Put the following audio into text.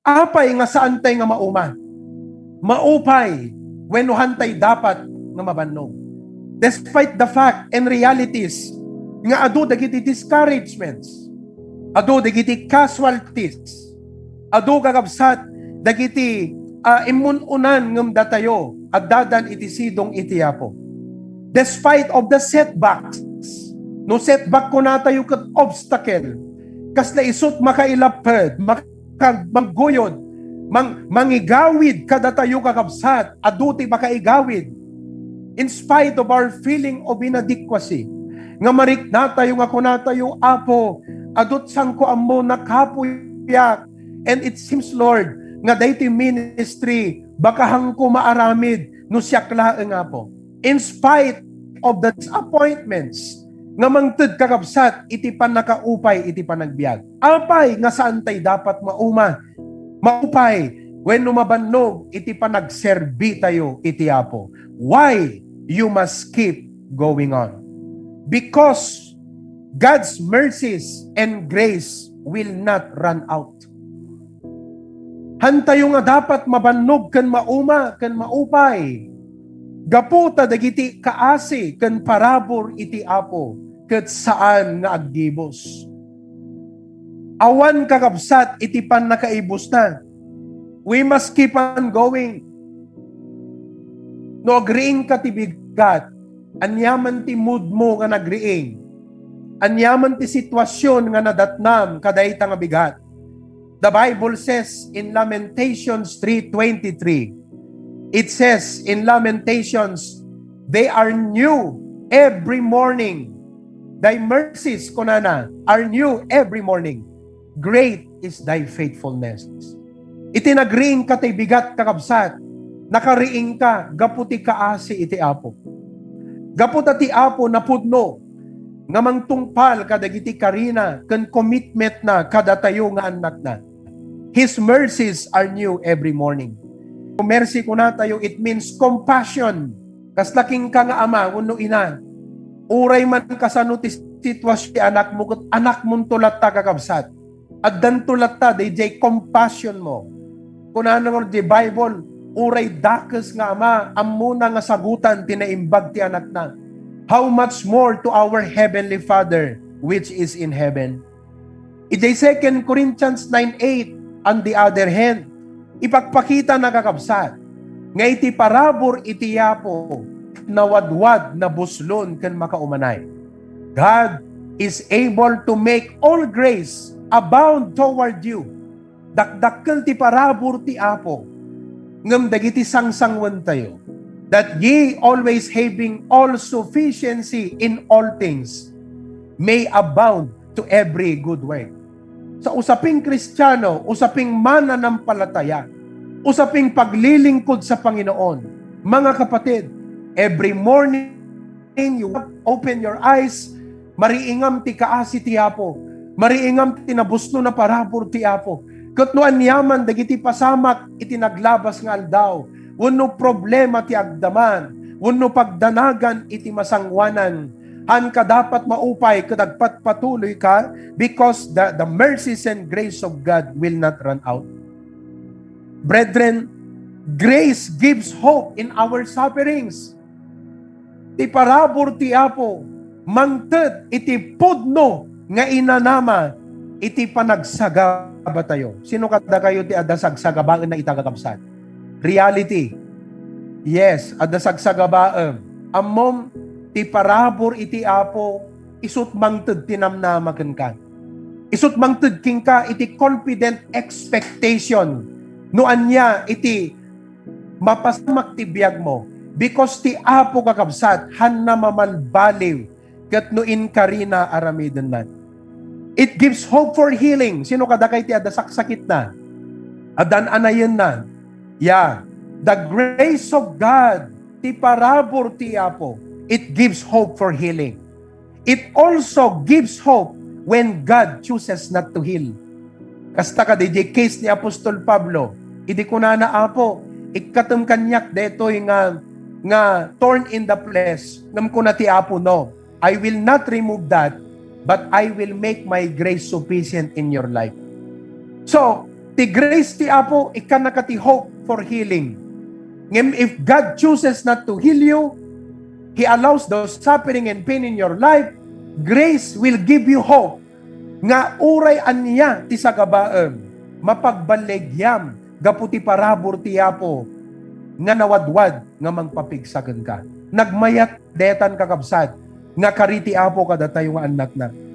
Apay nga saan tay nga mauma. Maupay, wenno hantay dapat nga mabannog. Despite the fact and realities nga adu dagiti discouragements, adu dagiti casualties, adu kakabsat dagiti imununan ngem datayo addadan iti sidong iti Apo. Despite of the setbacks, no setback ko na tayo kat obstacle, kas na isut makailapad, magguyod, mangigawid kada tayo kakabsat, aduti makaigawid. In spite of our feeling of inadequacy, nga marik na tayo nga kuna tayo, Apo, adut sang ko amo nakapuyak, and it seems, Lord, nga dayti ministry, baka hang ko maaramid, no siyaklaan nga po. In spite of the disappointments, nga mangted kakabsat, iti pan nakaupay, iti pan nagbiag. Apay, nga saan tayo dapat maupay, when mabannog, iti pan nagserbi tayo, iti Apo. Why you must keep going on? Because God's mercies and grace will not run out. Hantayo nga dapat mabannog kan mauma, kan maupay. Gaputa dagiti kaasi kan parabor iti Apo ket saan nga aggibos. Awan kakabsat iti pan nakaibos na. We must keep on going. No agriing ka ti bigat, anyaman ti mood mo nga nagriing. Anyaman ti sitwasyon nga nadatnam kadayta nga bigat. The Bible says in Lamentations 3:23, it says in Lamentations, they are new every morning. Thy mercies, kunana, are new every morning. Great is thy faithfulness. Itinagriing ka ti bigat kakabsat, nakariing ka, gaputi kaasi iti Apo. Gaputa ti Apo napudno, nga mangtungpal kadagiti karina, kan commitment na kadatayo nga anak na. His mercies are new every morning. Mercy ko na tayo, it means compassion. Kaslaking ka nga ama, uno ina, uray man kasano ti sitwasyon anak mo, anak mong tulat ta kakabsat. At dan tulat ta, DJ compassion mo. Kung ano di Bible, uray dakes nga ama, amuna nga sagutan, tinaimbag ti anak na. How much more to our Heavenly Father, which is in heaven. Iti 2 Corinthians 9:8, on the other hand, ipagpakita na kakabsat, nga iti parabor iti Apo, nawadwad na buslon kan makaumanay. God is able to make all grace abound toward you. Dakdakkel ti parabor ti Apo, ngem dagiti sangsangwen tayo, that ye always having all sufficiency in all things may abound to every good work. Sa usaping Kristiyano, usaping mananampalataya, usaping paglilingkod sa Panginoon, mga kapatid, every morning you open your eyes, mariingam ti kaasi ti Apo, mariingam ti nabusno na parabor ti Apo, katnuan yaman dagiti pasamak iti naglabas nga aldaw, wenno problema ti agdaman, wenno pagdanagan iti masangwanan, han ka dapat maupay kadagpat patuloy ka because the mercies and grace of God will not run out. Brethren, grace gives hope in our sufferings. Ti parabor ti Apo, mangted iti pudno nga inanama iti panagsagaba tayo. Sino kada kayo ti adasagsagabaan na itagakabsat? Reality. Yes, adasagsagabaan. Amom ti parabor iti Apo, isut mangted tinamnamaken ka. Isut mangted king ka iti confident expectation. No anya iti mapasamak ti biag mo. Because ti Apo kakabsat, han na mamalbaliw, kat no in karina aramiden man. It gives hope for healing. Sino kada kay ti adasaksakit na? Adan anayen na. Yeah. The grace of God, ti parabor ti Apo, it gives hope for healing. It also gives hope when God chooses not to heal. Kasta ka di case ni Apostol Pablo, idi ko na Apo, ikatum kanyak detoy nga thorn in the flesh, ngam ko na ti Apo, no, I will not remove that, but I will make my grace sufficient in your life. So, Ti grace ti Apo, ikan nakati hope for healing. Ngem if God chooses not to heal you, He allows those suffering and pain in your life, grace will give you hope. Nga uray anya ti sagabaem, mapagbalegyam, gaputi parabor ti Apo, nga nawadwad nga mangpapigsagan ka. Nagmayat detan kakabsat, nga kariti Apo kada tayo nga anak na.